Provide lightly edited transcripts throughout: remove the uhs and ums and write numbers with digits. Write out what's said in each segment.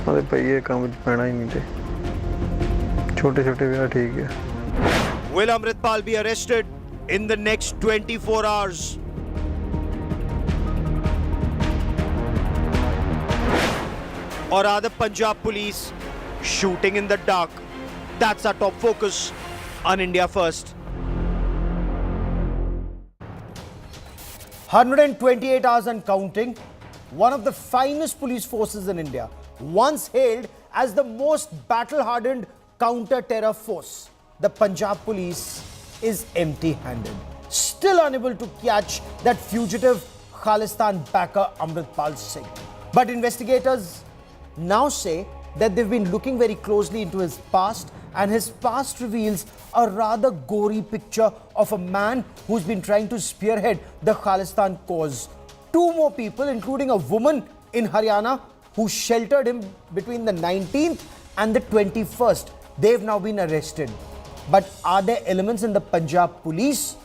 अरे भाई ये काम पैना ही नहीं थे छोटे छोटे ब्याह ठीक है Will Amritpal be arrested in the next 24 hours? Or are the Punjab police shooting in the dark? That's our top focus on India First. 128 hours and counting. One of the finest police forces in India, once hailed as the most battle-hardened counter-terror force. The Punjab police is empty-handed, still unable to catch that fugitive Khalistan backer Amritpal Singh. But investigators now say that they've been looking very closely into his past, and his past reveals a rather gory picture of a man who's been trying to spearhead the Khalistan cause. Two more people, including a woman in Haryana who sheltered him between the 19th and the 21st, they've now been arrested. But are there elements in the Punjab police,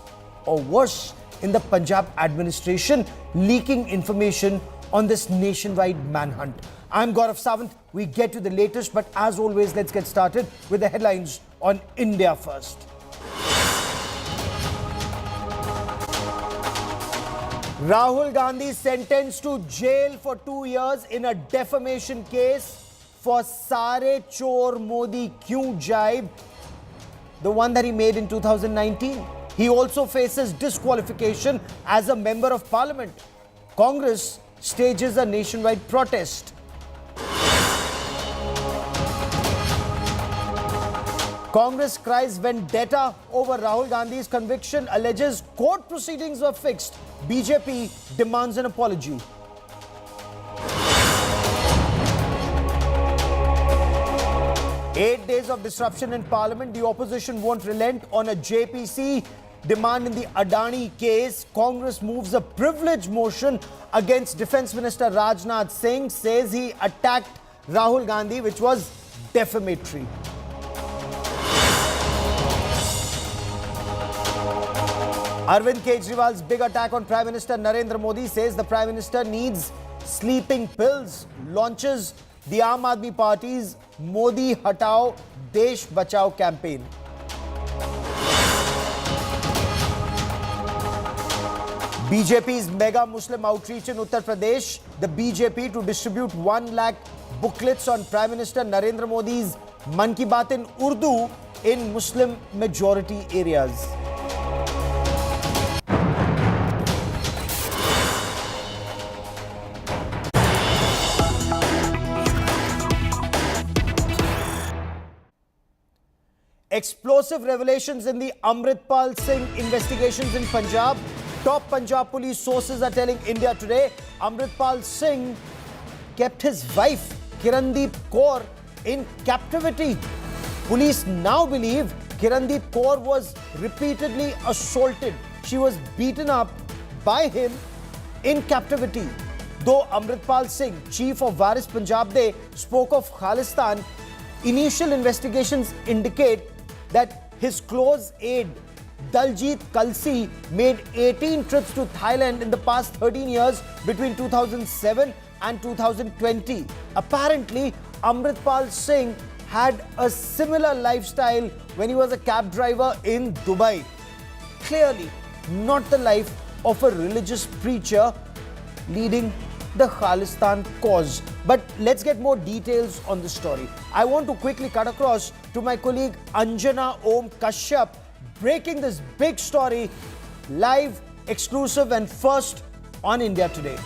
or worse, in the Punjab administration, leaking information on this nationwide manhunt? I'm Gaurav Sawant. We get to the latest, but as always, let's get started with the headlines on India First. Rahul Gandhi sentenced to jail for 2 years in a defamation case for Sare Chor Modi Kyun Jibe, the one that he made in 2019. He also faces disqualification as a member of parliament. Congress stages a nationwide protest. Congress cries vendetta over Rahul Gandhi's conviction, alleges court proceedings were fixed. BJP demands an apology. Eight days of disruption in Parliament. The opposition won't relent on a JPC demand in the Adani case. Congress moves a privilege motion against Defence Minister Rajnath Singh, says he attacked Rahul Gandhi, which was defamatory. Arvind Kejriwal's big attack on Prime Minister Narendra Modi, says the Prime Minister needs sleeping pills, launches the Aam Aadmi Party's Modi Hatao Desh Bachao campaign. BJP's mega Muslim outreach in Uttar Pradesh, the BJP to distribute 1 lakh booklets on Prime Minister Narendra Modi's Man Ki Baat in Urdu in Muslim majority areas. Explosive revelations in the Amritpal Singh investigations in Punjab. Top Punjab police sources are telling India Today Amritpal Singh kept his wife Kirandeep Kaur in captivity. Police now believe Kirandeep Kaur was repeatedly assaulted. She was beaten up by him in captivity. Though Amritpal Singh, chief of Waris Punjab De, spoke of Khalistan, initial investigations indicate that his close aide Daljit Kalsi made 18 trips to Thailand in the past 13 years between 2007 and 2020. Apparently, Amritpal Singh had a similar lifestyle when he was a cab driver in Dubai. Clearly, not the life of a religious preacher leading the Khalistan cause. But let's get more details on the story. I want to quickly cut across to my colleague Anjana Om Kashyap, breaking this big story live, exclusive and first on India Today.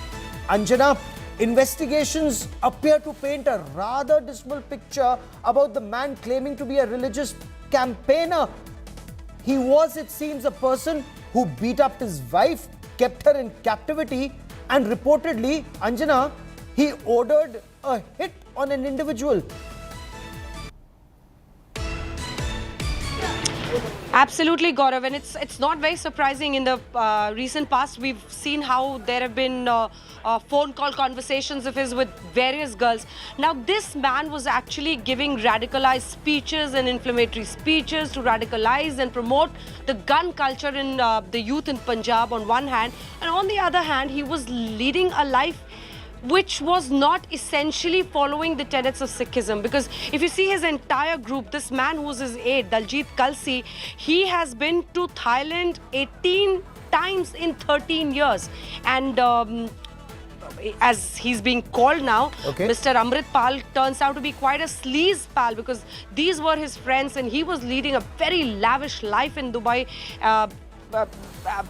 Anjana, investigations appear to paint a rather dismal picture about the man claiming to be a religious campaigner. He was, it seems, a person who beat up his wife, kept her in captivity, and reportedly, Anjana, he ordered a hit on an individual. Absolutely, Gaurav, and it's not very surprising. In the recent past, we've seen how there have been phone call conversations of his with various girls. Now, this man was actually giving radicalized speeches and inflammatory speeches to radicalize and promote the gun culture in the youth in Punjab on one hand, and on the other hand, he was leading a life which was not essentially following the tenets of Sikhism. Because if you see his entire group, this man who's his aide, Daljit Khalsi, he has been to Thailand 18 times in 13 years. And as he's being called now, Mr. Amritpal turns out to be quite a sleaze pal, because these were his friends and he was leading a very lavish life in Dubai.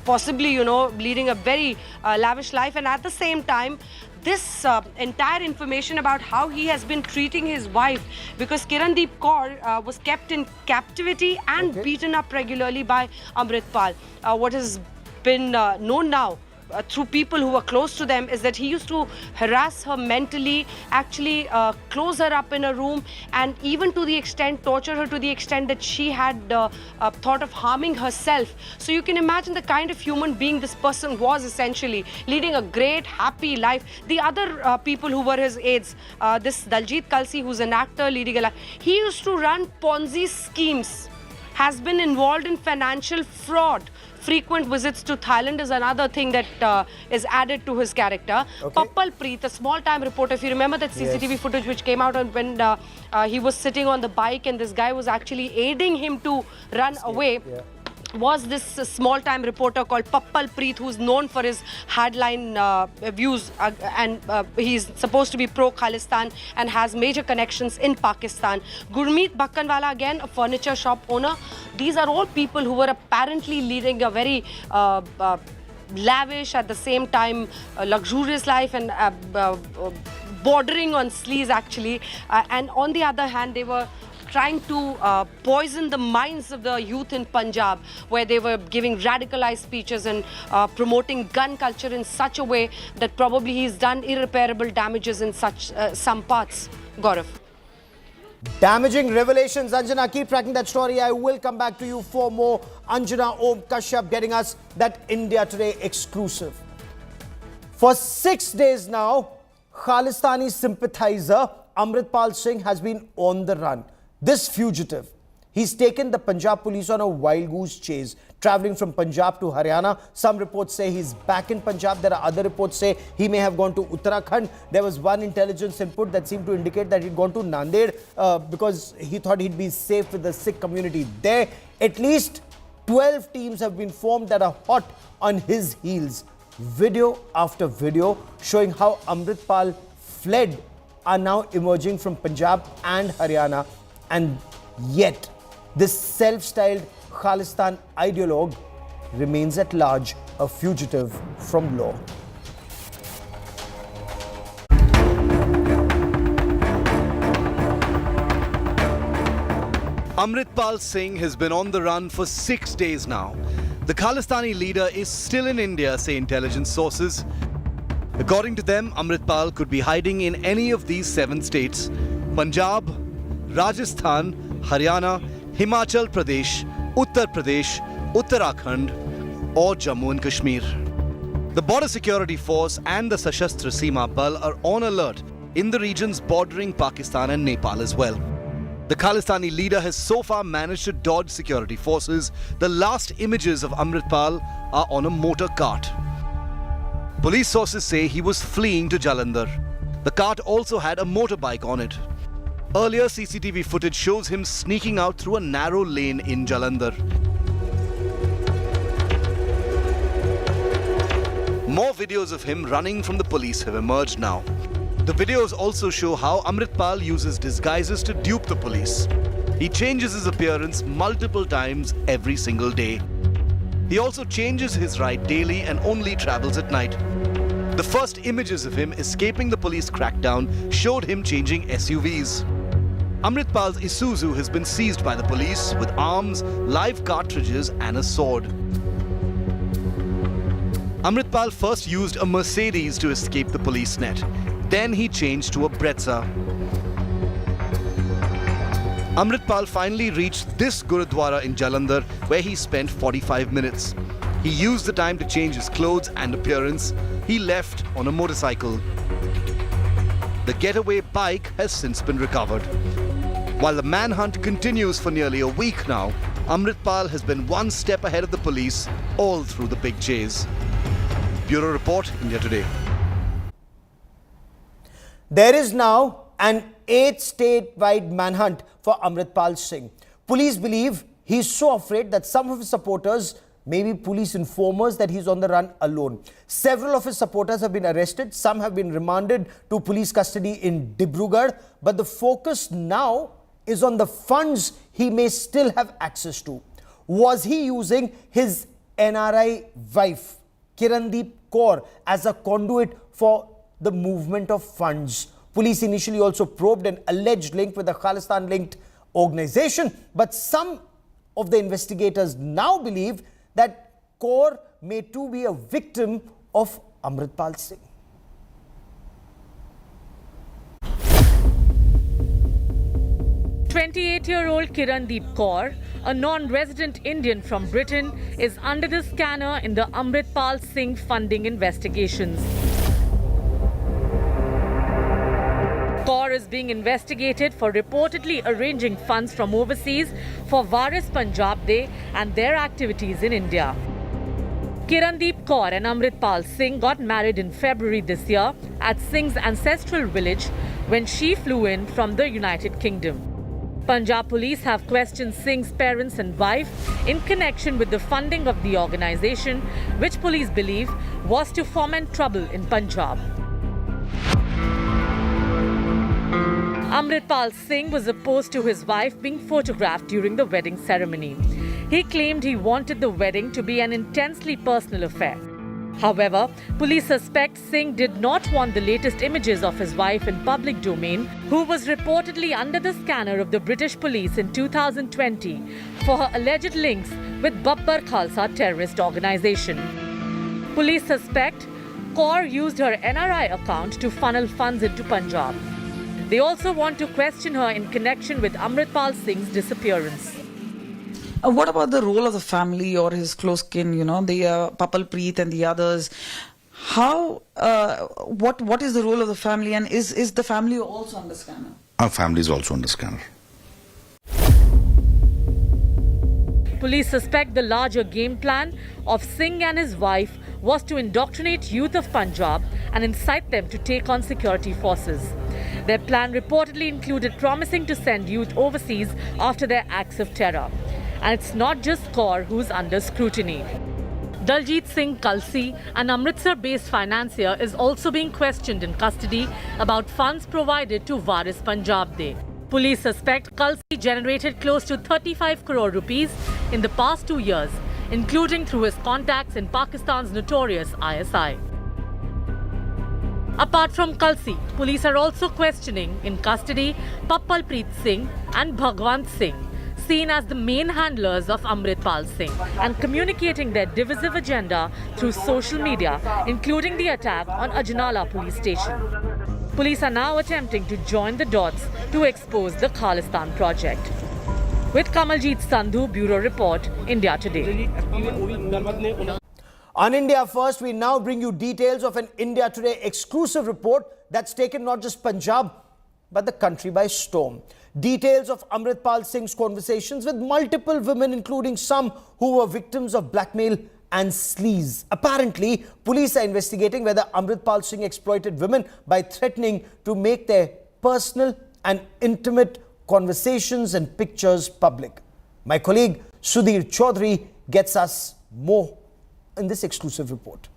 Possibly, you know, leading a very lavish life, and at the same time, this entire information about how he has been treating his wife, because Kirandeep Kaur was kept in captivity and beaten up regularly by Amritpal. What has been known now through people who were close to them is that he used to harass her mentally, actually close her up in a room, and even to the extent, torture her to the extent that she had thought of harming herself. So you can imagine the kind of human being this person was, essentially leading a great, happy life. The other people who were his aides, this Daljit Khalsi, who's an actor leading a life, he used to run Ponzi schemes, has been involved in financial fraud. Frequent visits to Thailand is another thing that is added to his character. Pappal Preet, a small-time reporter, if you remember that CCTV footage which came out when he was sitting on the bike and this guy was actually aiding him to run away. Was this small-time reporter called Pappal Preet, who's known for his hardline views, and he's supposed to be pro-Khalistan and has major connections in Pakistan. Gurmeet Bakkanwala, again, a furniture shop owner. These are all people who were apparently leading a very lavish, at the same time, luxurious life, and bordering on sleaze, actually. And on the other hand, they were trying to poison the minds of the youth in Punjab, where they were giving radicalized speeches and promoting gun culture in such a way that probably he's done irreparable damages in such some parts. Gaurav. Damaging revelations. Anjana, keep tracking that story. I will come back to you for more. Anjana Om Kashyap getting us that India Today exclusive. For 6 days now, Khalistani sympathizer Amritpal Singh has been on the run. This fugitive, he's taken the Punjab police on a wild goose chase, traveling from Punjab to Haryana. Some reports say he's back in Punjab. There are other reports say he may have gone to Uttarakhand. There was one intelligence input that seemed to indicate that he'd gone to Nanded because he thought he'd be safe with the Sikh community there. At least 12 teams have been formed that are hot on his heels. Video after video showing how Amritpal fled are now emerging from Punjab and Haryana. And yet, this self-styled Khalistan ideologue remains at large, a fugitive from law. Amritpal Singh has been on the run for 6 days now. The Khalistani leader is still in India, say intelligence sources. According to them, Amritpal could be hiding in any of these 7 states: Punjab, Rajasthan, Haryana, Himachal Pradesh, Uttar Pradesh, Uttarakhand, or Jammu and Kashmir. The Border Security Force and the Sashastra Seema Bal are on alert in the regions bordering Pakistan and Nepal as well. The Khalistani leader has so far managed to dodge security forces. The last images of Amritpal are on a motor cart. Police sources say he was fleeing to Jalandhar. The cart also had a motorbike on it. Earlier CCTV footage shows him sneaking out through a narrow lane in Jalandhar. More videos of him running from the police have emerged now. The videos also show how Amritpal uses disguises to dupe the police. He changes his appearance multiple times every single day. He also changes his ride daily and only travels at night. The first images of him escaping the police crackdown showed him changing SUVs. Amritpal's Isuzu has been seized by the police with arms, live cartridges and a sword. Amritpal first used a Mercedes to escape the police net. Then he changed to a Brezza. Amritpal finally reached this Gurudwara in Jalandhar, where he spent 45 minutes. He used the time to change his clothes and appearance. He left on a motorcycle. The getaway bike has since been recovered. While the manhunt continues for nearly a week now, Amritpal has been one step ahead of the police all through the big chase. Bureau Report, India Today. There is now an 8th statewide manhunt for Amritpal Singh. Police believe he's so afraid that some of his supporters may be police informers that he's on the run alone. Several of his supporters have been arrested. Some have been remanded to police custody in Dibrugarh. But the focus now is on the funds he may still have access to. Was he using his NRI wife, Kirandeep Kaur, as a conduit for the movement of funds? Police initially also probed an alleged link with a Khalistan-linked organization, but some of the investigators now believe that Kaur may too be a victim of Amritpal Singh. "28-year-old Kirandeep Kaur, a non-resident Indian from Britain, is under the scanner in the Amritpal Singh funding investigations. Kaur is being investigated for reportedly arranging funds from overseas for Varis Punjab Day and their activities in India. Kirandeep Kaur and Amritpal Singh got married in February this year at Singh's ancestral village when she flew in from the United Kingdom. Punjab police have questioned Singh's parents and wife in connection with the funding of the organisation, which police believe was to foment trouble in Punjab. Amritpal Singh was opposed to his wife being photographed during the wedding ceremony. He claimed he wanted the wedding to be an intensely personal affair. However, police suspect Singh did not want the latest images of his wife in public domain, who was reportedly under the scanner of the British police in 2020 for her alleged links with Babbar Khalsa terrorist organisation. Police suspect Kaur used her NRI account to funnel funds into Punjab. They also want to question her in connection with Amritpal Singh's disappearance. What about the role of the family or his close kin, the Papalpreet and the others? What is the role of the family, and is the family also under scanner? Our family is also under scanner. Police suspect the larger game plan of Singh and his wife was to indoctrinate youth of Punjab and incite them to take on security forces. Their plan reportedly included promising to send youth overseas after their acts of terror. And it's not just Kaur who's under scrutiny. Daljit Singh Kalsi, an Amritsar-based financier, is also being questioned in custody about funds provided to Varis Punjab Day. Police suspect Kalsi generated close to 35 crore rupees in the past 2 years, including through his contacts in Pakistan's notorious ISI. Apart from Kalsi, police are also questioning in custody Papalpreet Singh and Bhagwant Singh, seen as the main handlers of Amritpal Singh, and communicating their divisive agenda through social media, including the attack on Ajnala police station. Police are now attempting to join the dots to expose the Khalistan project. With Kamaljit Sandhu, Bureau Report, India Today. On India First, we now bring you details of an India Today exclusive report that's taken not just Punjab, but the country by storm. Details of Amritpal Singh's conversations with multiple women, including some who were victims of blackmail and sleaze. Apparently, police are investigating whether Amritpal Singh exploited women by threatening to make their personal and intimate conversations and pictures public. My colleague Sudhir Chaudhary gets us more in this exclusive report.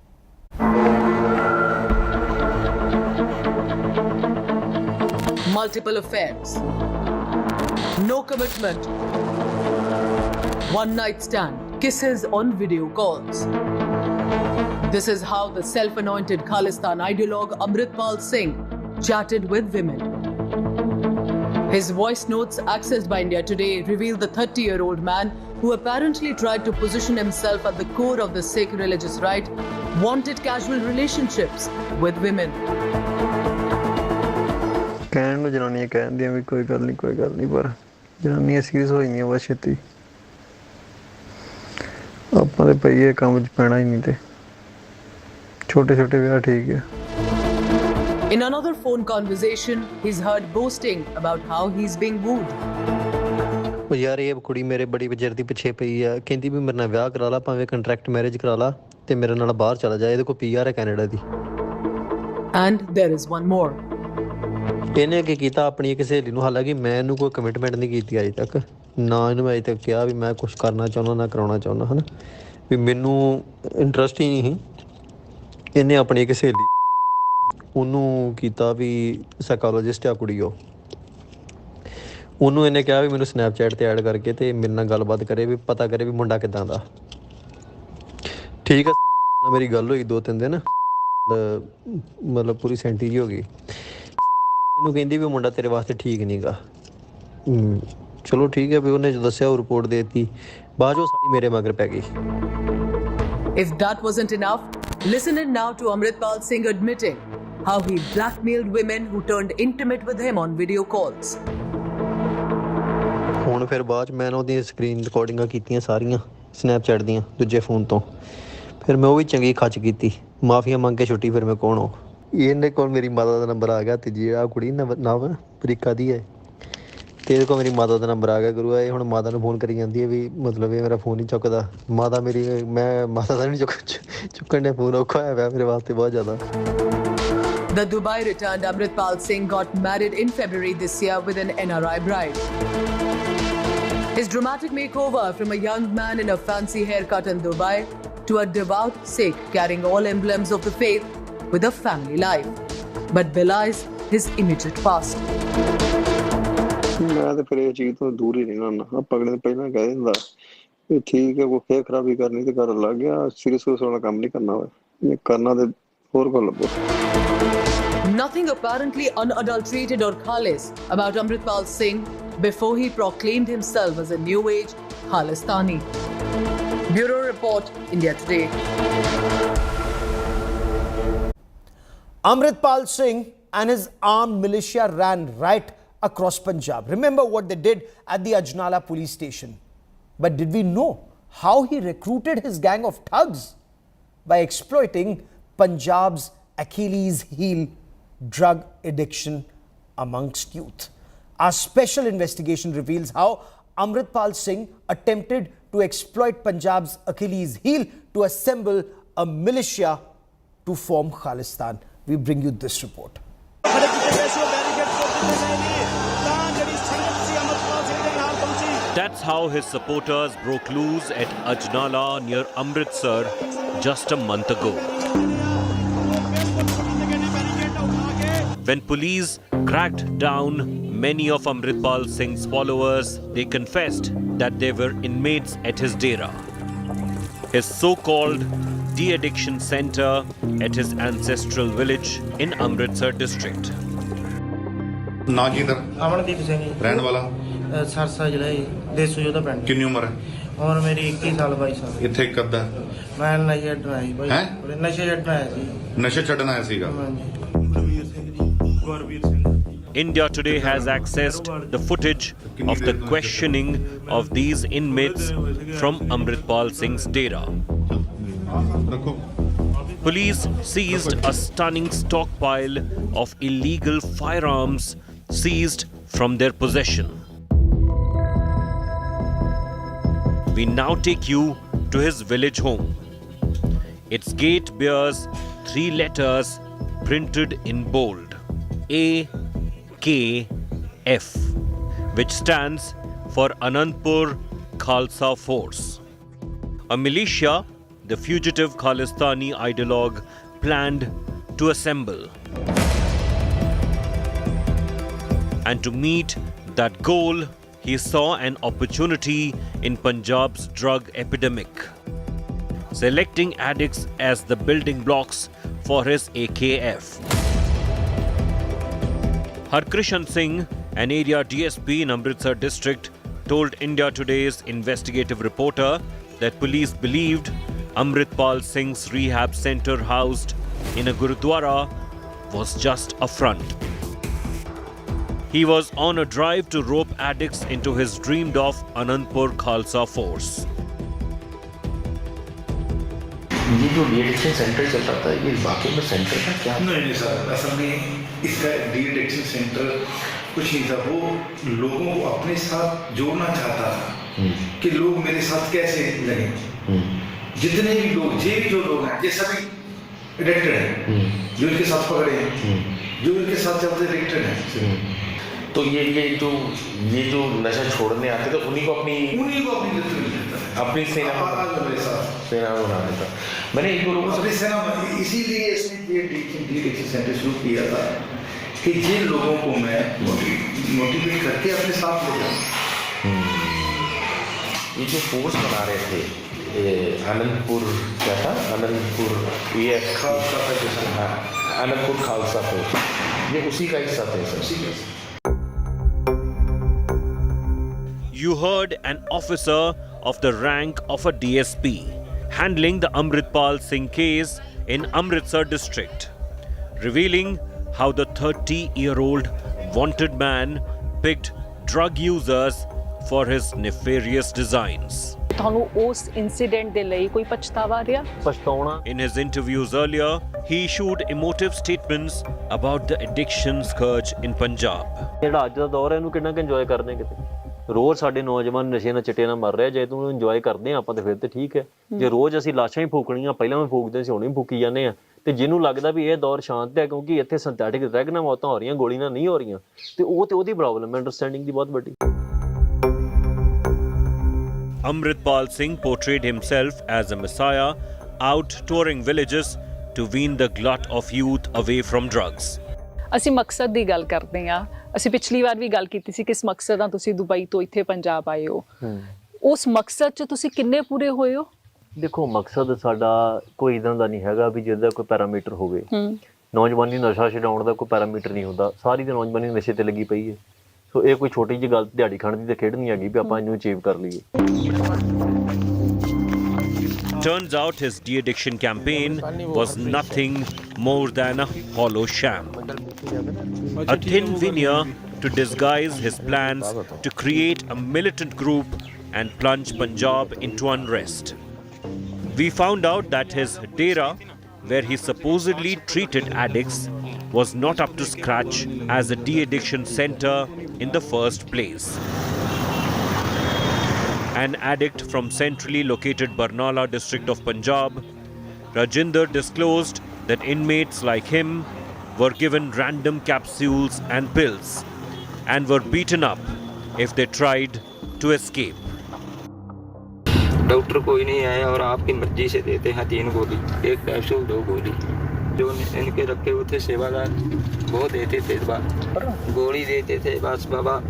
Multiple affairs, no commitment, one night stand, kisses on video calls. This is how the self-anointed Khalistan ideologue Amritpal Singh chatted with women. His voice notes accessed by India Today reveal the 30-year-old man who apparently tried to position himself at the core of the Sikh religious rite wanted casual relationships with women. ਕਹਿਣ ਨੂੰ ਜਨਾਨੀਆਂ ਕਹਿੰਦੀਆਂ ਵੀ ਕੋਈ ਗੱਲ ਨਹੀਂ ਪਰ ਜਨਾਨੀਆਂ serious ਹੋ ਜਾਂਦੀਆਂ ਬਸ ਛੇਤੀ ਆਪਾਂ ਦੇ ਪਈ ਇਹ ਕੰਮ 'ਚ ਪੈਣਾ ਹੀ ਨਹੀਂ ਤੇ ਛੋਟੇ ਵਿਆਹ ਠੀਕ ਹੈ. In another phone conversation, he's heard boasting about how he's being wooed. ਉਹ ਯਾਰ ਇਹ ਕੁੜੀ ਮੇਰੇ ਬੜੀ ਵਜਰ ਦੀ ਪਿੱਛੇ ਪਈ ਆ ਕਹਿੰਦੀ ਵੀ ਮੇਰੇ ਨਾਲ ਵਿਆਹ ਕਰਾ ਲਾ ਭਾਵੇਂ ਕੰਟਰੈਕਟ ਮੈਰਿਜ ਕਰਾ ਲਾ ਤੇ ਮੇਰੇ ਨਾਲ ਬਾਹਰ ਚਲਾ ਜਾ ਇਹਦੇ ਕੋਲ ਪੀਆਰ ਹੈ Canada the. And there is one more. ਇਹਨੇ ਕੀ ਕੀਤਾ ਆਪਣੀ ਇੱਕ ਸਹੇਲੀ ਨੂੰ, ਹਾਲਾਂਕਿ ਮੈਂ ਇਹਨੂੰ ਕੋਈ ਕਮਿਟਮੈਂਟ ਨਹੀਂ ਕੀਤੀ ਅਜੇ ਤੱਕ, ਨਾ ਇਹਨੂੰ ਮੈਂ ਅਜੇ ਤੱਕ ਕਿਹਾ ਵੀ ਮੈਂ ਕੁਛ ਕਰਨਾ ਚਾਹੁੰਦਾ ਨਾ ਕਰਾਉਣਾ ਚਾਹੁੰਦਾ ਹੈ ਨਾ, ਵੀ ਮੈਨੂੰ ਇੰਟਰਸਟ ਹੀ ਨਹੀਂ ਸੀ। ਇਹਨੇ ਆਪਣੀ ਇੱਕ ਸਹੇਲੀ ਉਹਨੂੰ ਕੀਤਾ ਵੀ ਸਾਈਕੋਲੋਜਿਸਟ ਆ ਕੁੜੀ, ਉਹਨੂੰ ਇਹਨੇ ਕਿਹਾ ਵੀ ਮੈਨੂੰ ਸਨੈਪਚੈਟ 'ਤੇ ਐਡ ਕਰਕੇ ਅਤੇ ਮੇਰੇ ਨਾਲ ਗੱਲਬਾਤ ਕਰੇ, ਵੀ ਪਤਾ ਕਰੇ ਵੀ ਮੁੰਡਾ ਕਿੱਦਾਂ ਦਾ। ਠੀਕ ਆ, ਮੇਰੀ ਗੱਲ ਹੋਈ 2-3 ਦਿਨ, ਮਤਲਬ ਪੂਰੀ ਸੈਂਟੀ ਜਿਹੀ ਹੋ ਗਈ। ਇਹਨੂੰ ਕਹਿੰਦੀ ਵੀ ਮੁੰਡਾ ਤੇਰੇ ਵਾਸਤੇ ਠੀਕ ਨਹੀਂ ਗਾ। ਚਲੋ ਠੀਕ ਹੈ, ਵੀ ਉਹਨੇ ਜੋ ਦੱਸਿਆ ਉਹ ਰਿਪੋਰਟ ਦੇ ਦਿੱਤੀ, ਬਾਅਦ 'ਚੋਂ ਸਾਡੀ ਮੇਰੇ ਮਗਰ ਪੈ ਗਈ। If that wasn't enough, listen in now to Amritpal Singh admitting how he blackmailed women who turned intimate with him on video calls. ਹੁਣ ਫਿਰ ਬਾਅਦ 'ਚ ਮੈਂ ਉਹਦੀਆਂ ਸਕਰੀਨ ਰਿਕਾਰਡਿੰਗਾਂ ਕੀਤੀਆਂ ਸਾਰੀਆਂ ਸਨੈਪਚੈਟ ਦੀਆਂ ਦੂਜੇ ਫੋਨ ਤੋਂ, ਫਿਰ ਮੈਂ ਉਹ ਵੀ ਚੰਗੀ ਖੱਚ ਕੀਤੀ, ਮਾਫੀਆਂ ਮੰਗ ਕੇ ਛੁੱਟੀ। ਫਿਰ ਮੈਂ ਕੌਣ ਹੋ, ਇਹਦੇ ਕੋਲ ਮੇਰੀ ਮਾਤਾ ਦਾ ਨੰਬਰ ਆ ਗਿਆ, ਤੀਜੀ ਆ ਕੁੜੀ ਨਵ ਅਮਰੀਕਾ ਦੀ ਹੈ, ਅਤੇ ਇਹਦੇ ਕੋਲ ਮੇਰੀ ਮਾਤਾ ਦਾ ਨੰਬਰ ਆ ਗਿਆ। ਗੁਰੂ ਇਹ ਹੁਣ ਮਾਤਾ ਨੂੰ ਫੋਨ ਕਰੀ ਜਾਂਦੀ ਹੈ ਵੀ ਮਤਲਬ ਇਹ ਮੇਰਾ ਫੋਨ ਨਹੀਂ ਚੁੱਕਦਾ। ਮਾਤਾ ਮੇਰੀ, ਮੈਂ ਮਾਤਾ ਦਾ ਨਹੀਂ ਚੁੱਕਣ ਦੇ ਫੋਨ ਔਖਾ ਹੋਇਆ ਪਿਆ ਮੇਰੇ ਵਾਸਤੇ ਬਹੁਤ ਜ਼ਿਆਦਾ। The Dubai returned Amritpal Singh got married in February this year with an NRI bride. His dramatic makeover from a young man in a fancy haircut in Dubai to a devout Sikh carrying all emblems of the faith with a family life, but belies his immediate past. ਮੈਂ ਤਾਂ ਫਿਰ ਇਹ ਚੀਜ਼ ਤੋਂ ਦੂਰ ਹੀ ਰਹਿਣਾ ਹੁੰਦਾ। ਪਗੜੇ ਤੋਂ ਪਹਿਲਾਂ ਕਹਿ ਦਿੰਦਾ ਵੀ ਠੀਕ ਹੈ, ਕੋਈ ਫੇਰ ਖਰਾਬੀ ਕਰਨੀ ਤੇ ਕਰਨ ਲੱਗ ਗਿਆ, ਸੀਰੀਅਸ ਵਾਲਾ ਕੰਮ ਨਹੀਂ ਕਰਨਾ ਹੋਇਆ, ਕਰਨਾ ਤੇ ਹੋਰ ਕੋਲ ਲੱਭੋ। Nothing apparently unadulterated or khalis about Amritpal Singh before he proclaimed himself as a new age Khalistani. Bureau Report, India Today. Amritpal Singh and his armed militia ran right across Punjab. Remember what they did at the Ajnala police station. But did we know how he recruited his gang of thugs? By exploiting Punjab's Achilles heel, drug addiction amongst youth. Our special investigation reveals how Amritpal Singh attempted to exploit Punjab's Achilles heel to assemble a militia to form Khalistan. We bring you this report. That's how his supporters broke loose at Ajnala near Amritsar just a month ago. When police cracked down many of Amritpal Singh's followers, they confessed that they were inmates at his dera, his so-called de-addiction center at his ancestral village in Amritsar district. Naginder Amandeep Singh रहने वाला सरसा जिला देसू जोधा पिंड। कितनी उम्र है? और मेरी 21 साल 22 साल। इत्थे कद्दा मैं नशे छड्डना है भाई। हैं? नशे छड्डना है जी। नशे छड्डना है सीगा। India Today has accessed the footage of the questioning of these inmates from Amritpal Singh's dera. Police seized a stunning stockpile of illegal firearms seized from their possession. We now take you to his village home. Its gate bears 3 letters printed in bold: AKF, which stands for Anandpur Khalsa Force. A militia the fugitive Khalistani ideologue planned to assemble. And to meet that goal, he saw an opportunity in Punjab's drug epidemic, selecting addicts as the building blocks for his AKF. Harkrishan Singh, an area DSP in Amritsar district, told India Today's investigative reporter that police believed Amritpal Singh's rehab center housed in a Gurudwara was just a front. He was on a drive to rope addicts into his dreamed of Anandpur Khalsa Force. ये जो D-addiction centre चल रहा था, ये वाकई में centre था क्या? नहीं सर, असल में इसका डी-एडिक्शन सेंटर कुछ नहीं था। वो लोगों को अपने साथ जोड़ना चाहता था कि लोग मेरे साथ कैसे लगे। जितने भी लोग, जो लोग हैं, ये सभी एडिक्टेड हैं, जो इनके साथ पकड़े हैं, जो इनके साथ चलते रिलेटेड है। तो ये जो नशा छोड़ने आते थे उन्हीं को अपनी अपनी सेना मेरे साथ सेना में बना देता। मैंने एक दो लोगों से अपनी सेना में, इसीलिए इसने ये डी-एडिक्शन सेंटर शुरू किया था कि जिन लोगों को मैं मोटिवेट करके अपने साथ ले जाऊँ। ये जो फोर्स बना रहे थे आनंदपुर, क्या था आनंदपुर, ये आनंदपुर खालसा फोर्स, ये उसी का हिस्सा थे sir. You heard an officer of the rank of a DSP handling the Amritpal Singh case in Amritsar district, revealing how the 30-year-old wanted man picked drug users for his nefarious designs. ਤੁਹਾਨੂੰ ਉਸ incident ਦੇ ਲਈ ਕੋਈ ਪਛਤਾਵਾ ਰਿਹਾ? ਪਛਤਾਉਣਾ। In his interviews earlier, he issued emotive statements about the addiction scourge in Punjab. ਜਿਹੜਾ ਅੱਜ ਦਾ ਦੌਰ ਹੈ ਇਹਨੂੰ ਕਿੰਨਾ ਕੁ ਇੰਜੋਏ ਕਰਨੇ ਕਿਤੇ। ਰੋਜ਼ ਸਾਡੇ ਨੌਜਵਾਨ ਨਸ਼ੇ ਨਾਲ ਚਿੱਟੇ ਨਾਲ ਮਰ ਰਿਹਾ, ਜੇ ਤੂੰ ਇੰਜੋਏ ਕਰਦੇ ਆ ਆਪਾਂ ਤੇ ਫਿਰ ਤੇ ਠੀਕ ਹੈ। ਜੇ ਰੋਜ਼ ਅਸੀਂ ਲਾਸ਼ਾਂ ਹੀ ਫੂਕਣੀਆਂ, ਪਹਿਲਾਂ ਵੀ ਫੂਕਦੇ ਸੀ ਹੁਣ ਵੀ ਫੂਕੀ ਜਾਂਦੇ ਆ, ਤੇ ਜਿਹਨੂੰ ਲੱਗਦਾ ਵੀ ਇਹ ਦੌਰ ਸ਼ਾਂਤ ਹੈ ਕਿਉਂਕਿ ਇੱਥੇ ਸਿੰਥੈਟਿਕ ਡਰੱਗ ਨਾਲ ਮੌਤਾਂ ਹੋ ਰਹੀਆਂ, ਗੋਲੀ ਨਾਲ ਨਹੀਂ ਹੋ ਰਹੀਆਂ, ਤੇ ਉਹਦੀ ਪ੍ਰੋਬਲਮ ਹੈ ਅੰਡਰਸਟੈਂਡਿੰਗ ਦੀ ਬਹੁਤ ਵੱਡੀ। Amritpal Singh portrayed himself as a messiah out touring villages to wean the glut of youth away from drugs. ਅਸੀਂ ਮਕਸਦ ਦੀ ਗੱਲ ਕਰਦੇ ਹਾਂ। ਅਸੀਂ ਪਿਛਲੀ ਵਾਰ ਵੀ ਗੱਲ ਕੀਤੀ ਸੀ ਕਿ ਇਸ ਮਕਸਦ ਨਾਲ ਤੁਸੀਂ ਦੁਬਈ ਤੋਂ ਇੱਥੇ ਪੰਜਾਬ ਆਏ ਹੋ। ਉਸ ਮਕਸਦ 'ਚ ਤੁਸੀਂ ਕਿੰਨੇ ਪੂਰੇ ਹੋਏ ਹੋ? ਦੇਖੋ ਮਕਸਦ ਸਾਡਾ ਕੋਈ ਇਦਾਂ ਦਾ ਨਹੀਂ ਹੈਗਾ ਵੀ ਜਿਹਦਾ ਕੋਈ ਪੈਰਾਮੀਟਰ ਹੋਵੇ। ਨੌਜਵਾਨੀ ਨਸ਼ਾ ਛਡਾਉਣ ਦਾ ਕੋਈ ਪੈਰਾਮੀਟਰ ਨਹੀਂ ਹੁੰਦਾ, ਸਾਰੀ ਦੀ ਨੌਜਵਾਨੀ ਨਸ਼ੇ ਤੇ ਲੱਗੀ ਪਈ ਹੈ। ਸੋ ਇਹ ਕੋਈ ਛੋਟੀ ਜਿਹੀ ਗੱਲ ਦਿਹਾੜੀ ਖਾਣ ਦੀ ਤਾਂ ਖੇਡ ਨਹੀਂ ਹੈਗੀ ਵੀ ਆਪਾਂ ਇਹਨੂੰ ਅਚੀਵ ਕਰ ਲਈਏ। Turns out his de-addiction campaign was nothing more than a hollow sham. A thin veneer to disguise his plans to create a militant group and plunge Punjab into unrest. We found out that his dera, where he supposedly treated addicts, was not up to scratch as a de-addiction center in the first place. An addict from centrally located Barnala district of Punjab, Rajinder disclosed that inmates like him were given random capsules and pills and were beaten up if they tried to escape. Doctor कोई नहीं आया और आपकी मर्जी से देते हैं 3 गोली, 1 कैप्सूल 2 गोली। जो इनके रखे हुए थे सेवादार वो देते थे, गोली देते थे बस बाबा।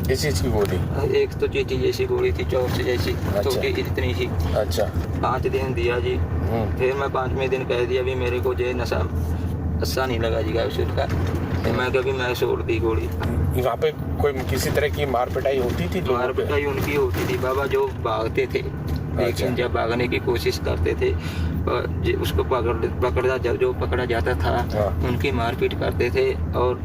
किस चीज की गोली? एक तो चीटी जैसी गोली थी, चौक से जैसी, छोटी इतनी सी। अच्छा। 5 दिन दिया जी, फिर मैं 5वें दिन कह दिया भी मेरे को जो नशा अच्छा नहीं लगा जी कैप्सूल का, तो मैं कभी मैं छोड़ दी गोली। वहाँ पे कोई किसी तरह की मार पिटाई होती थी? मार पिटाई उनकी होती थी बाबा, जो भागते थे। लेकिन जब भागने की कोशिश करते थे उसको पकड़ा जाता था, उनकी मारपीट करते थे और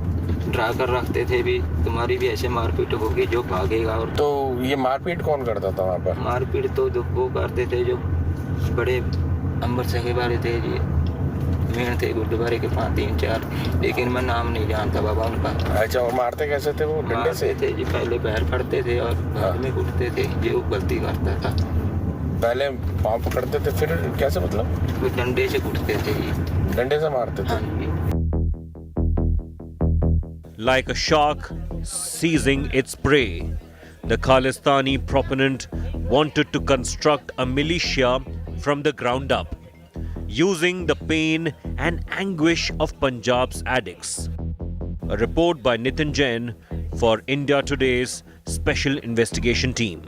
डरा कर रखते थे भी तुम्हारी भी ऐसे मारपीट होगी जो भागेगा। और तो ये मारपीट कौन करता था वहाँ पर? मारपीट तो वो करते थे जो बड़े अमृतसर के बारे थे जी, मेन थे गुरुद्वारे के 5-3-4, लेकिन मैं नाम नहीं जानता बाबा उनका। अच्छा, और मारते कैसे थे वो? डंडे से थे जी, पहले पैर फटते थे और बाद में घुटते थे, जो गलती करता था। पहले पाँव पकड़ते थे, फिर कैसे मतलब? डंडे से घुटते थे जी, डंडे से मारते थे। Like a shark seizing its prey, the Khalistani proponent wanted to construct a militia from the ground up, using the pain and anguish of Punjab's addicts. A report by Nitin Jain for India Today's Special Investigation Team.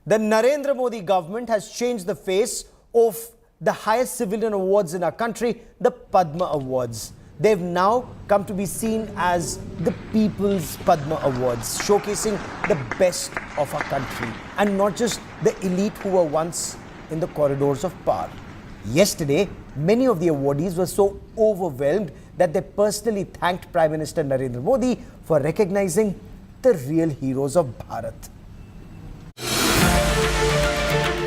The Narendra Modi government has changed the face of the highest civilian awards in our country, the Padma Awards. They've now come to be seen as the People's Padma Awards, showcasing the best of our country and not just the elite who were once in the corridors of power. Yesterday, many of the awardees were so overwhelmed that they personally thanked Prime Minister Narendra Modi for recognizing the real heroes of Bharat.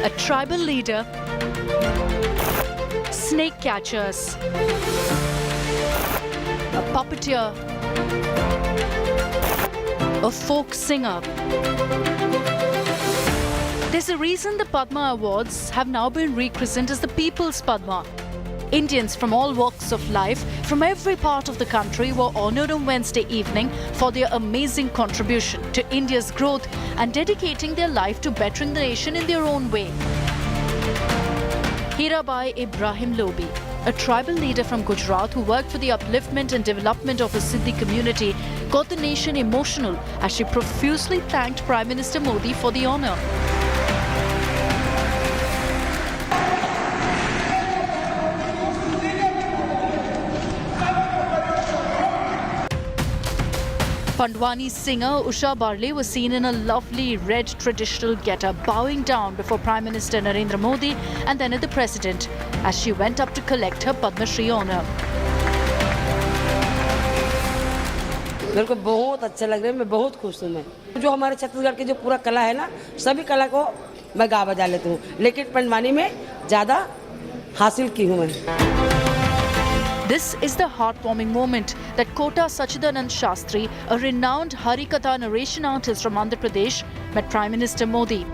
A tribal leader, snake catchers, a puppeteer, a folk singer. There's a reason the Padma Awards have now been rechristened as the People's Padma. Indians from all walks of life, from every part of the country, were honoured on Wednesday evening for their amazing contribution to India's growth and dedicating their life to bettering the nation in their own way. Hirabai Ibrahim Lobi, a tribal leader from Gujarat who worked for the upliftment and development of a Sindhi community, got the nation emotional as she profusely thanked Prime Minister Modi for the honour. Pandwani singer Usha Barle was seen in a lovely red traditional getup, bowing down before Prime Minister Narendra Modi and then at the President as she went up to collect her Padma Shri honour. मेरे को बहुत अच्छा लग रहा है, मैं बहुत खुश हूँ। मैं जो हमारे छत्तीसगढ़ की जो पूरा कला है ना, सभी कला को मैं गा बजा लेती हूँ, लेकिन पंडवानी में ज़्यादा हासिल की हूँ मैं। This is the heartwarming moment that Kota Sachidanand Shastri, a renowned Harikatha narration artist from Andhra Pradesh, met Prime Minister Modi.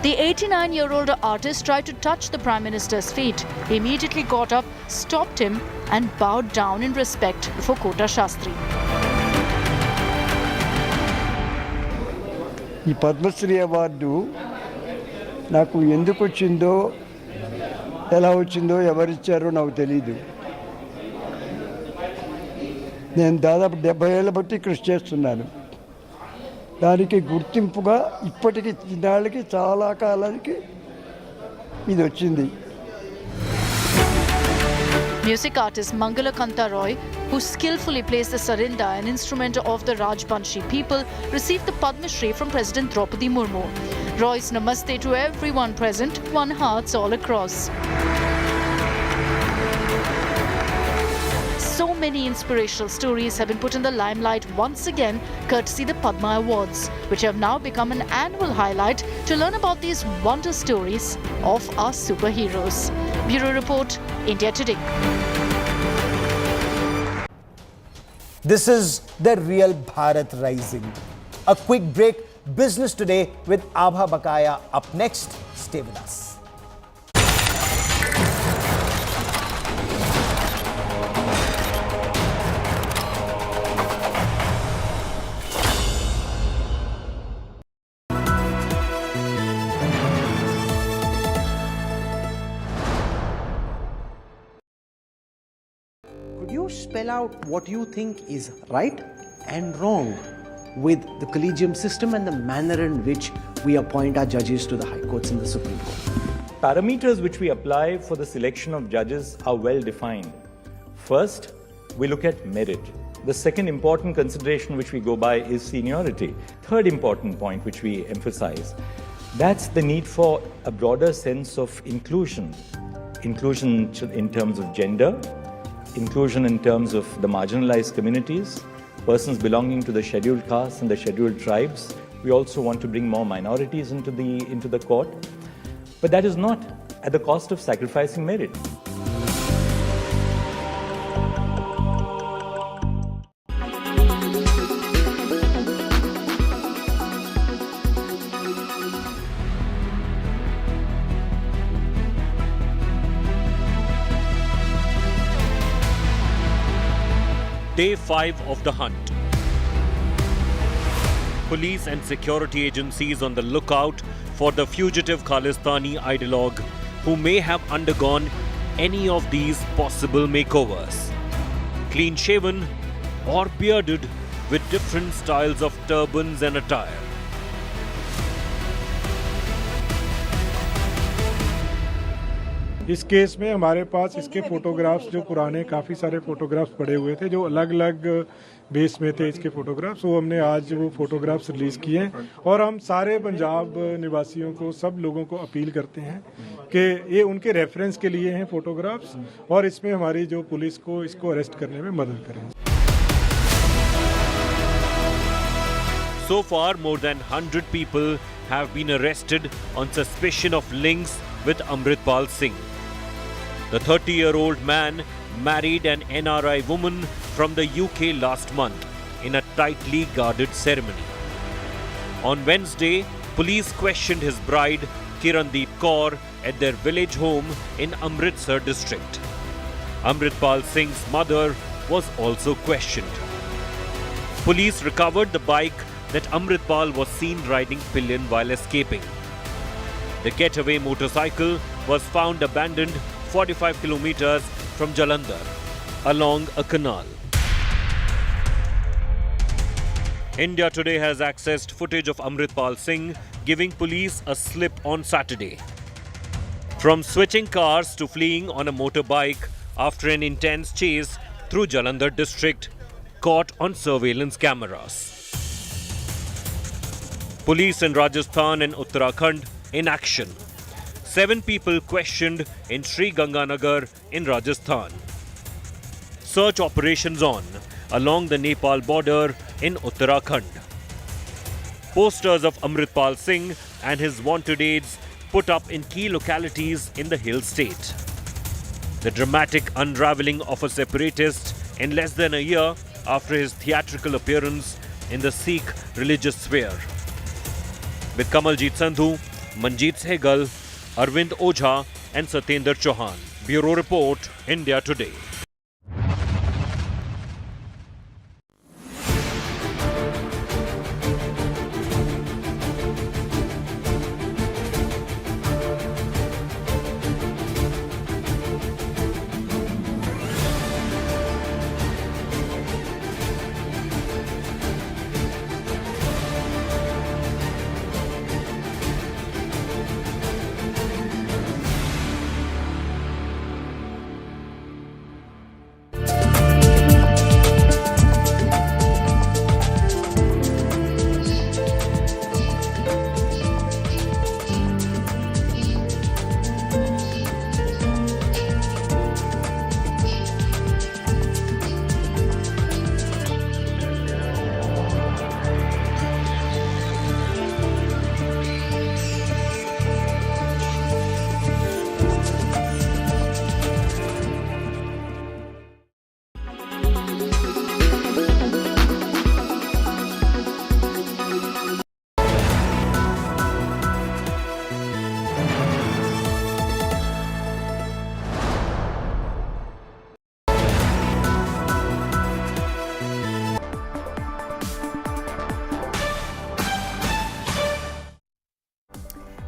The 89-year-old artist tried to touch the Prime Minister's feet. He immediately got up, stopped him and bowed down in respect before Kota Shastri. ఈ Padmashri award నాకు ఎందుకు వచ్చిందో ఎలా వచ్చిందో ఎవరిచ్చారో నాకు తెలియదు. నేను దాదాపు 70 ఏళ్ళ బట్టి కృషి చేస్తున్నాను. దానికి గుర్తింపుగా ఇప్పటికి ఇన్నాళ్ళకి చాలా కాలానికి ఇది వచ్చింది. Music artist Mangala Kanta Roy, who skillfully plays the sarinda, an instrument of the Rajbanshi people, received the Padma Shri from President Draupadi Murmu. Roy's namaste to everyone present won hearts all across. So many inspirational stories have been put in the limelight once again, courtesy the Padma Awards, which have now become an annual highlight to learn about these wonder stories of our superheroes. Bureau Report, India Today. This is the real Bharat Rising. A quick break. Business Today with Abha Bakaya up next. Stay with us. Could you spell out what you think is right and wrong with the collegium system and the manner in which we appoint our judges to the high courts and the Supreme Court? Parameters which we apply for the selection of judges are well defined. First, we look at merit. The second important consideration which we go by is seniority. Third important point which we emphasize, that's the need for a broader sense of inclusion. Inclusion in terms of gender, inclusion in terms of the marginalized communities, persons belonging to the scheduled castes and the scheduled tribes. We also want to bring more minorities into the court. But that is not at the cost of sacrificing merit. Day 5 of the hunt. Police and security agencies on the lookout for the fugitive Khalistani ideologue who may have undergone any of these possible makeovers. Clean-shaven or bearded with different styles of turbans and attire. इस case में हमारे पास इसके photographs जो पुराने काफ़ी सारे photographs पड़े हुए थे जो अलग अलग बेस में थे इसके फोटोग्राफ्स, वो हमने आज वो फोटोग्राफ्स रिलीज़ किए हैं और हम सारे पंजाब निवासियों को, सब लोगों को अपील करते हैं कि ये उनके रेफरेंस के लिए हैं फोटोग्राफ्स और इसमें हमारी जो पुलिस को इसको अरेस्ट करने में मदद करें. So far, more than 100 people have been arrested on suspicion of links with Amritpal Singh. The 30-year-old man married an NRI woman from the UK last month in a tightly guarded ceremony. On Wednesday, police questioned his bride, Kirandeep Kaur, at their village home in Amritsar district. Amritpal Singh's mother was also questioned. Police recovered the bike that Amritpal was seen riding pillion while escaping. The getaway motorcycle was found abandoned 45 kilometers from Jalandhar, along a canal. India Today has accessed footage of Amritpal Singh giving police a slip on Saturday. From switching cars to fleeing on a motorbike after an intense chase through Jalandhar district, caught on surveillance cameras. Police in Rajasthan and Uttarakhand in action. 7 people questioned in Sri Ganganagar in Rajasthan. Search operations on along the Nepal border in Uttarakhand. Posters of Amritpal Singh and his wanted aides put up in key localities in the hill state. The dramatic unravelling of a separatist in less than a year after his theatrical appearance in the Sikh religious sphere. With Kamaljeet Sandhu, Manjeet Sehgal, Arvind Ojha and Satyendra Chauhan. Bureau Report, India Today.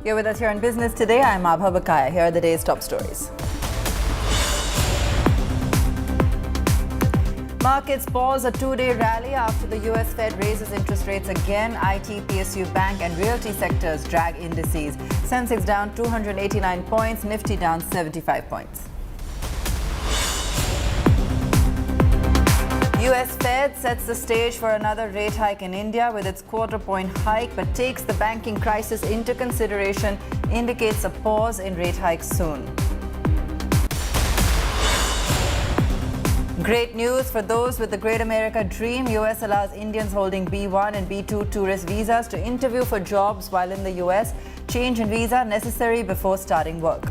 You're with us here on Business Today. I'm Abha Bakaya. Here are the day's top stories. Markets pause a two-day rally after the US Fed raises interest rates again. IT, PSU, bank and realty sectors drag indices. Sensex down 289 points, Nifty down 75 points. US Fed sets the stage for another rate hike in India with its quarter-point hike, but takes the banking crisis into consideration, indicates a pause in rate hikes soon. Great news for those with the Great America Dream. US allows Indians holding B1 and B2 tourist visas to interview for jobs while in the US. Change in visa necessary before starting work.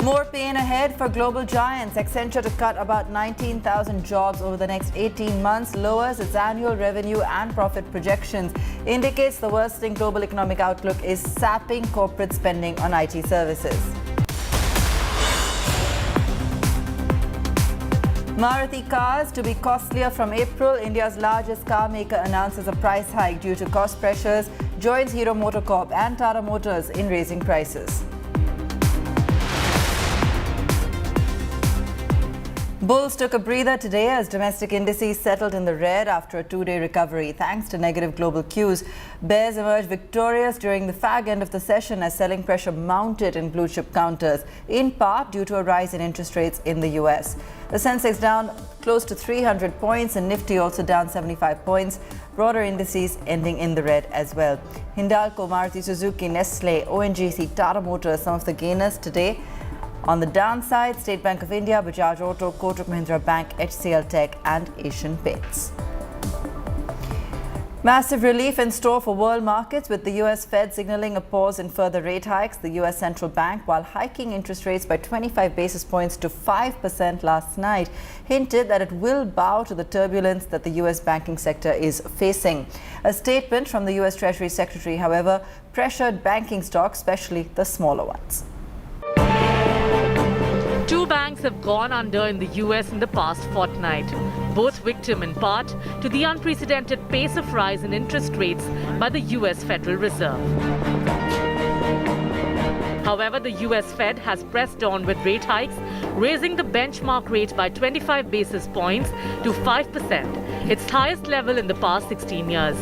More pain ahead for global giants. Accenture to cut about 19,000 jobs over the next 18 months, lowers its annual revenue and profit projections, indicates the worsening global economic outlook is sapping corporate spending on IT services. Maruti cars to be costlier from April. India's largest car maker announces a price hike due to cost pressures, joins Hero MotoCorp and Tata Motors in raising prices. Bulls took a breather today as domestic indices settled in the red after a two-day recovery thanks to negative global cues. Bears emerged victorious during the fag end of the session as selling pressure mounted in blue chip counters, in part due to a rise in interest rates in the US. The Sensex down close to 300 points and Nifty also down 75 points. Broader indices ending in the red as well. Hindalco, Maruti Suzuki, Nestle, ONGC, Tata Motors, some of the gainers today. On the downside, State Bank of India, Bajaj Auto, Kotak Mahindra Bank, HCL Tech and Asian Paints. Massive relief in store for world markets with the US Fed signaling a pause in further rate hikes. The US Central Bank, while hiking interest rates by 25 basis points to 5% last night, hinted that it will bow to the turbulence that the US banking sector is facing. A statement from the US Treasury Secretary, however, pressured banking stocks, especially the smaller ones. Two banks have gone under in the US in the past fortnight, both victim in part to the unprecedented pace of rise in interest rates by the US Federal Reserve. However, the US Fed has pressed on with rate hikes, raising the benchmark rate by 25 basis points to 5%, its highest level in the past 16 years.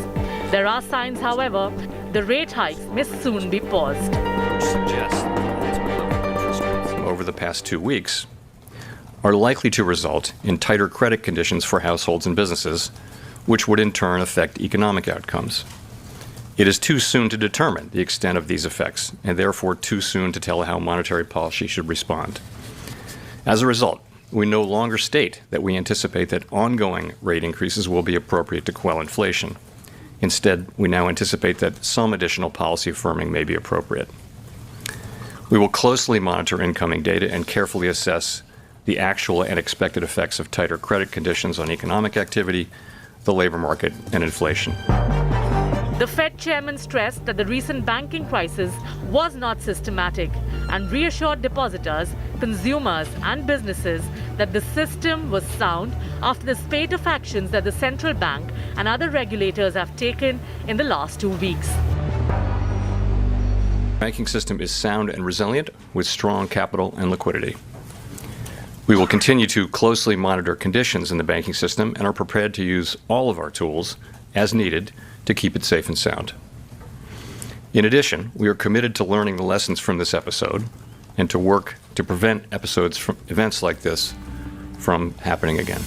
There are signs, however, the rate hikes may soon be paused. Over the past 2 weeks are likely to result in tighter credit conditions for households and businesses, which would in turn affect economic outcomes. It is too soon to determine the extent of these effects, and therefore too soon to tell how monetary policy should respond. As a result, we no longer state that we anticipate that ongoing rate increases will be appropriate to quell inflation. Instead, we now anticipate that some additional policy firming may be appropriate. We will closely monitor incoming data and carefully assess the actual and expected effects of tighter credit conditions on economic activity, the labor market, and inflation. The Fed chairman stressed that the recent banking crisis was not systematic and reassured depositors, consumers, and businesses that the system was sound after the spate of actions that the central bank and other regulators have taken in the last 2 weeks. The banking system is sound and resilient with strong capital and liquidity. We will continue to closely monitor conditions in the banking system and are prepared to use all of our tools as needed to keep it safe and sound. In addition, we are committed to learning the lessons from this episode and to work to prevent events like this from happening again.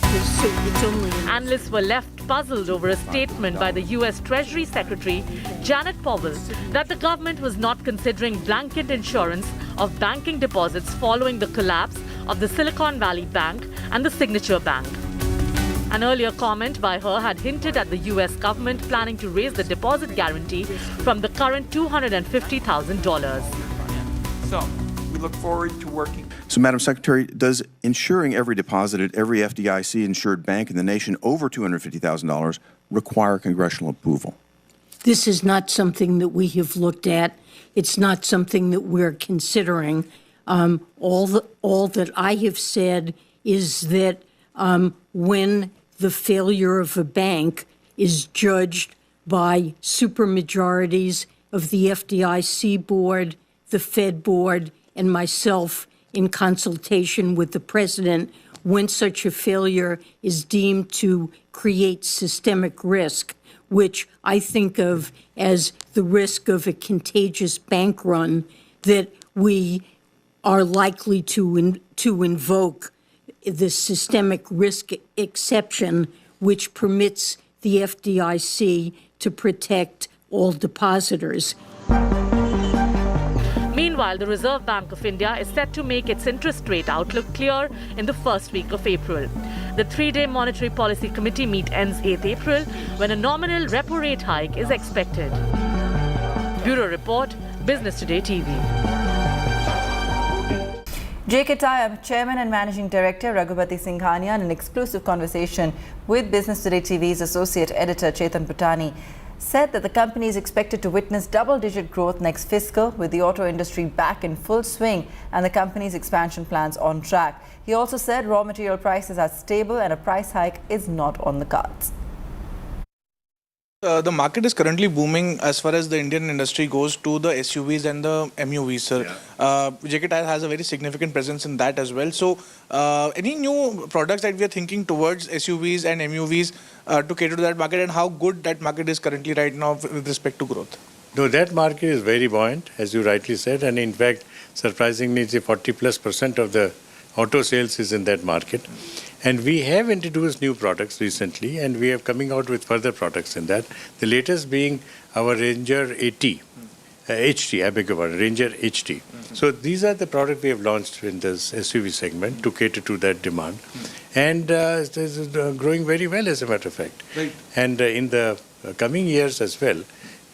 Analysts were left puzzled over a statement by the US Treasury Secretary Janet Powell that the government was not considering blanket insurance of banking deposits following the collapse of the Silicon Valley Bank and the Signature Bank. An earlier comment by her had hinted at the US government planning to raise the deposit guarantee from the current $250,000. So, we look forward to working. So, Madam Secretary, does insuring every deposit at every FDIC-insured bank in the nation over $250,000 require congressional approval? This is not something that we have looked at. It's not something that we're considering. All that I have said is that when the failure of a bank is judged by supermajorities of the FDIC board, the Fed board, and myself in consultation with the president, when such a failure is deemed to create systemic risk, which I think of as the risk of a contagious bank run, that we are likely to invoke the systemic risk exception, which permits the FDIC to protect all depositors. Meanwhile, the Reserve Bank of India is set to make its interest rate outlook clear in the first week of April. The 3-day Monetary Policy Committee meet ends 8th April, when a nominal repo rate hike is expected. Bureau Report, Business Today TV. JK Tyre Chairman and Managing Director Raghupati Singhania, in an exclusive conversation with Business Today TV's Associate Editor Chetan Putani, said that the company is expected to witness double-digit growth next fiscal, with the auto industry back in full swing and the company's expansion plans on track. He also said raw material prices are stable and a price hike is not on the cards. The market is currently booming as far as the Indian industry goes to the SUVs and the MUVs, sir. Yeah. JK Tyre has a very significant presence in that as well. So, any new products that we are thinking towards SUVs and MUVs to cater to that market, and how good that market is currently right now with respect to growth? No, that market is very buoyant, as you rightly said, and in fact, surprisingly, 40+% of the auto sales is in that market. And we have introduced new products recently, and we are coming out with further products in that. The latest being our Ranger HT, Ranger HT. So these are the products we have launched in this SUV segment to cater to that demand. And it is growing very well, as a matter of fact. Right. And in the coming years as well,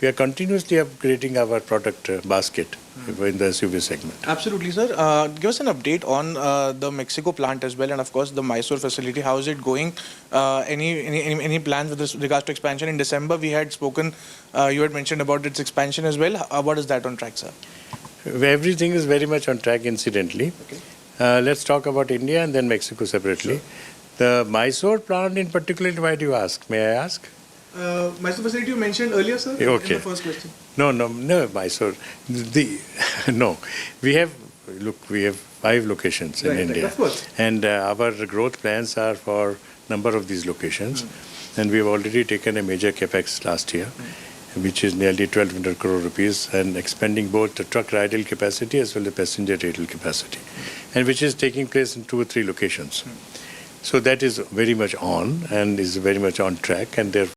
we are continuously upgrading our product basket in the SUV segment. Absolutely, sir. Give us an update on the Mexico plant as well, and of course the Mysore facility. How is it going? Any plans with regards to expansion? In December, we had spoken. You had mentioned about its expansion as well. What is that on track, sir? Everything is very much on track, incidentally. Okay. Let's talk about India and then Mexico separately. The Mysore plant in particular, why do you ask? May I ask? Mysore facility you mentioned earlier, sir, in Okay. the first question. No, Mysore. No, we have 5 locations in India. Of course. And our growth plans are for number of these locations. And we have already taken a major capex last year, which is nearly 1,200 crore rupees, and expanding both the truck radial capacity as well as passenger radial capacity, and which is taking place in 2 or 3 locations. So that is very much on and is very much on track, and therefore